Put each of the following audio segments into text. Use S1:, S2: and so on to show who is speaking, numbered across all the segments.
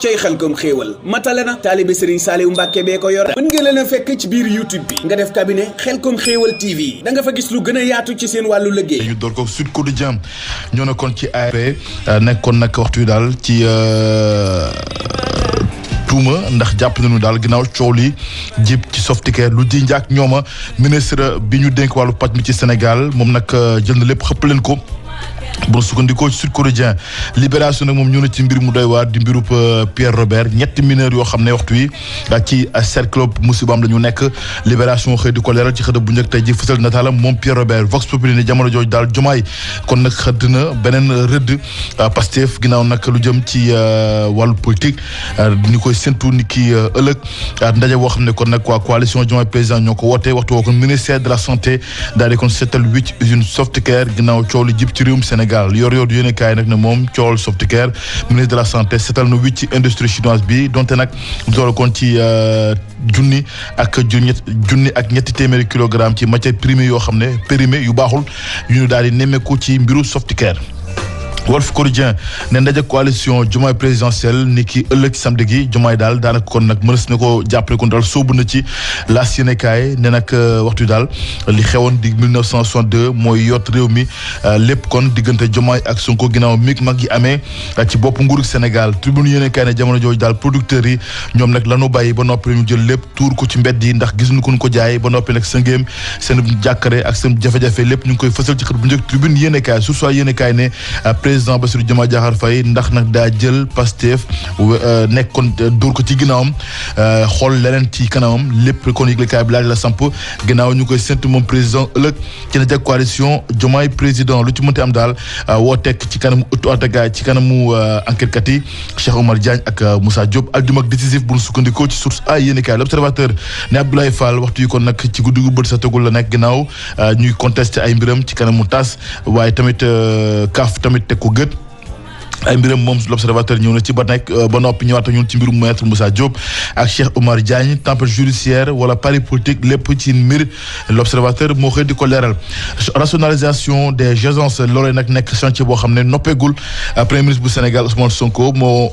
S1: cey Xelcom xéewal matale na taalibe Serigne Saliou Mbacke bee ko yor mën ngeen leen a fekk ci biir YouTube bi nga def cabinet Xelcom xéewal TV da nga fa gis lu gën a yaatu ci seen wàllu liggéey.
S2: ñu door ko Sud Quotidien ñoo nekkoon ci ARP nekkoon nag waxtu wi daal ci tuuma ndax jàpp nañu daal ginnaaw coow li jib ci Softcare lu ji njaak ñooma ministre bi ñu dénk wàllu paj mi ci Sénégal moom nag jël na lépp xëpp leen ko. bu sukkandikoo ci Sud Quotidien Libération nag moom ñëw na ci mbir mu doy waar di mbirub Pierre Robert ñetti mineurs yoo xam ne waxtu wi ci cercle musibaam la ñu nekk Libération xëy di ko leeral ci xëy bu njëkk tey ji fësal nataalam moom Pierre Robert Vox Populi ne jamono jooju daal Diomaye kon nag xëdd na beneen rëdd Pastef ginnaaw nag lu jëm ci wàllu politique ñu koy séntu ni ki ëllëg ndaje boo xam ne kon nag waa coalition Diomaye président ñoo ko woote waxtu woo kon ministère de la santé daal di kon seetal 8 usines Softcare ginnaaw coow li jib ci réewum Sénégal yor yéene kaay nag ne moom coowal Softcare ministre de la santé seetal na ci industrie chinoise bi donte nag doole kon ci junni ak ñetti téeméeri kilogramme ci matière primée yoo xam ne périmé yu baaxul yu ñu daal di nemmeeku ci mbiru Softcare. Walf Quotidien ne ndaje coalition Diomaye présidentielle ni ki ëllëg samedi gi Diomaye daal daanaka kon nag mënees na ko jàppale kon daal sóobu na ci laas yéenekaay ne nag waxtu daal li xewoon di 1962 mooy yott réew mi lépp kon diggante Diomaye ak Sonko ginnaaw mag yi amee ci bopp nguuru Sénégal Tribune yéenekaay ne jamono jooju daal producteurs yi ñoom nag lanu bàyyi ba noppi ñu jël lépp tuur ko ci mbedd yi ndax gisuñu ko jaay ba noppi nag sëngéem seen jàkkare ak seen jafe-jafe lépp ñu ngi koy fësal ci xët bu njëkk Tribune yéenekaay su soi yéenekaay ne président Bassirou Diomaye Diakhar Faye ndax nag daa jël Pastef nekk kon dóor ko ci ginnaawam xool leneen ci kanamam lépp kon yëglekaay bi laaj la samp ginnaaw ñu koy séntu moom président ëllëg ci na jag coalition Diomaye président lu ci mënti am daal woo tekk ci kanamu ëttu attagaay ci kanamu enquête kat yi Cheikh Oumar Diagne ak Moussa Diop aljuma ak décisif bu nu sukkandikoo ci source ay yéenekaay l'Observateur ne Abdoulaye Fall waxtu yi kon nag ci guddi gu bët sa tegul la nekk ginnaaw ñuy contesté ay mbiram ci kanamu tas waaye tamit kaaf tamit teg ko gët ay mbiram moom l'Observateur ñëw na ci ba nekk ba noppi ñëwaat ñun ci mbirum maître Moussa Diop ak Cheikh Oumar Diagne tempête judiciaire wala pari politique lépp ci mbir l'Observateur moo xëy di ko leeral rationalisation des agences loolee nag nekk chantier boo xam ne noppeegul premier ministre bu Sénégal Ousmane Sonko moo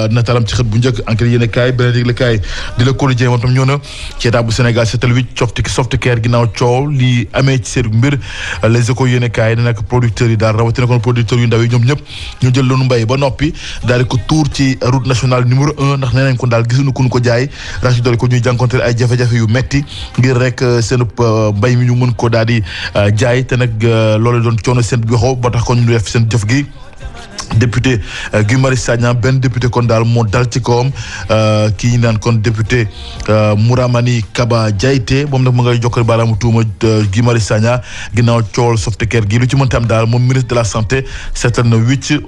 S2: nataalam ci xët bu njëkk enquête yéen kaay beneen yëglekaay di Le Quotidien moom tam ñëw na ci état bu Sénégal seetal wi Softcare ginnaaw coow li amee ci seen mbir Les Échos yéen kaay ne nag producteurs yi daal rawatina kon producteurs yu ndaw yi ñoom ñëpp ñu jël loonu ba noppi daal di ko tuur ci route nationale numéro 1 ndax nee nañ ko daal gisuñu ku ñu ko jaay rax ci doole ko ñuy jànkonteel ay jafe-jafe yu metti ngir rek seen mbay mi ñu mën ko daal di jaay te nag loolu doon coono seen goxo ba tax ko ñu def seen jëf gi député Guy Marius Sagna benn député kon daal moo dal ci kawam kii ñu naan kon député Mouramani Kaba Diaité moom nag mu ngay jokkale baaraamu tuuma Guy Marius Sagna ginnaaw coowal Softcare gi lu ci mënti am daal moom ministre de la santé seetal na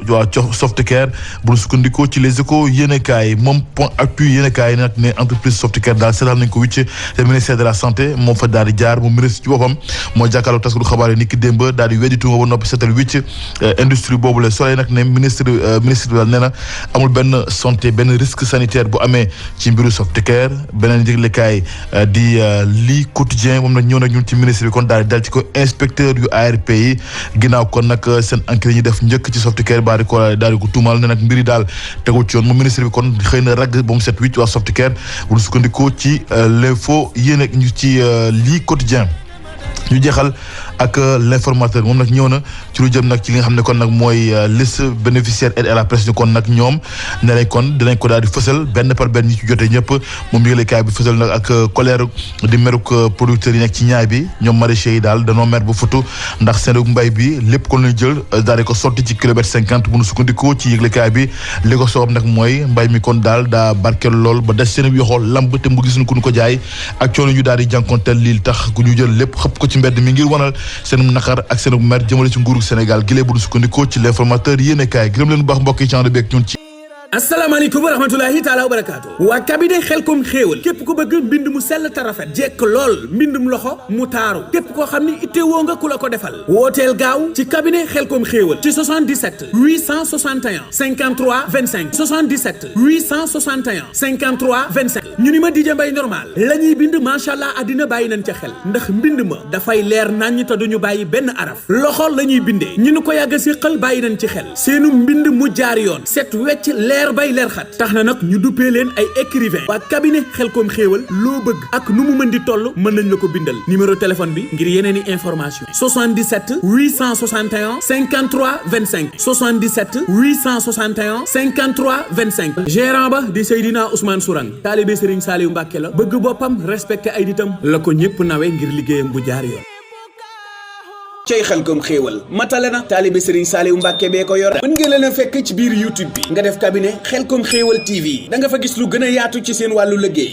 S2: waa Softcare bu ñu sukkandikoo ci Les Échos yéenekaay moom point actu yéenekaay nag ne entreprise Softcare daal seetal nañ ko te ministère de la santé moom fa daal di jaar moom ministre ci boppam moo jàkkaarloo taskatu xabaar yi ni ki démb daal di weddi tuuma ba noppi seetal industrie boobu la Soleil nag ne ministre bi daal nee na amul benn santé benn risque sanitaire bu amee ci mbiru Softcare beneen yëglekaay di lii quotidien moom nag ñëw na ñun ci ministre bi kon daal di dal ci ko inspecteur yu ARP yi ginnaaw kon nag seen enquête yi def njëkk ci Softcare daal di ko tuumal ne nag mbiri daal tegul ci yoon moom ministre bi kon xëy na ragg ba mu set wicc waa Softcare bu ñu sukkandikoo ci l'info yéen ak ñu ci lii quotidien ñu jeexal ak l'informateur moom nag ñëw na ci lu jëm nag ci li nga xam ne kon nag mooy liste bénéficiaire aide à la presse ni kon nag ñoom ne lay kon dinañ ko daal di fësal benn par benn ñi ci jotee ñëpp moom yëglekaay bi fësal nag ak colère di meruk producteurs yi nekk ci ñaay bi ñoom maraîchers yi daal danoo mer bu futu ndax seen mbay bi lépp kon lañu jël daal di ko sotti ci kilomètre 50 bu nu sukkandikoo ci yëglekaay bi li ko soob nag mooy mbay mi kon daal daa barkeel lool ba des seen yoxoo lamb te mu gisuñu ku ñu ko jaay ak coono ñu daal di jànkonteel lii tax ku ñu jël lépp xëpp ko ci mbedd mi ngir wanal seen naqar ak seen mer jëmale ci nguuru Sénégal gilee bu nu sukkandikoo ci l'informateur yéenekaay gërëm leen bu baax mbokk yi ci ànd beeg ñun ci
S1: asalaamaaleykum wa rahmatulahi taala wa barakaatu waa cabinet Xelcom xéewal képp ku bëgg mbind mu sell te rafet jekk lool mbindum loxo mu taaru képp koo xam ni ittewoo nga ku la ko defal wooteel gaaw ci cabinet Xelcom xéewal ci 77 861 53 25 77 861 53 25 ñu ni ma DJ Mbaye normal la ñuy bind macha allah àddina bàyyi nañ ca xel ndax mbind ma dafay leer naññ te duñu bàyyi benn araf loxo la ñuy bindee ñu ni ko yàgg si xel bàyyi nañ ci xel seenu mbind mu jaar yoon set wecc leer bay leer xat tax na nag ñu duppee leen ay écrivain waa cabinet Xelcom xéewal loo bëgg ak nu mu mën di toll mën nañ la ko bindal numéro téléphone bi ngir yeneeni information 77 861 53 25 77 861 53 25 gérant ba di Seydina Ousmane Sourang taalibe Serigne Saliou Mbacke la bëgg boppam respecté ay nitam la ko ñëpp nawe ngir liggéeyam bu jaar yoon. cey Xelcom xéewal matale na taalibe Serigne Saliou Mbacke bee ko yor mën ngeen leen a fekk ci biir YouTube bi nga def cabinet Xelcom xéewal TV da nga fa gis lu gën a yaatu ci seen wàllu liggéey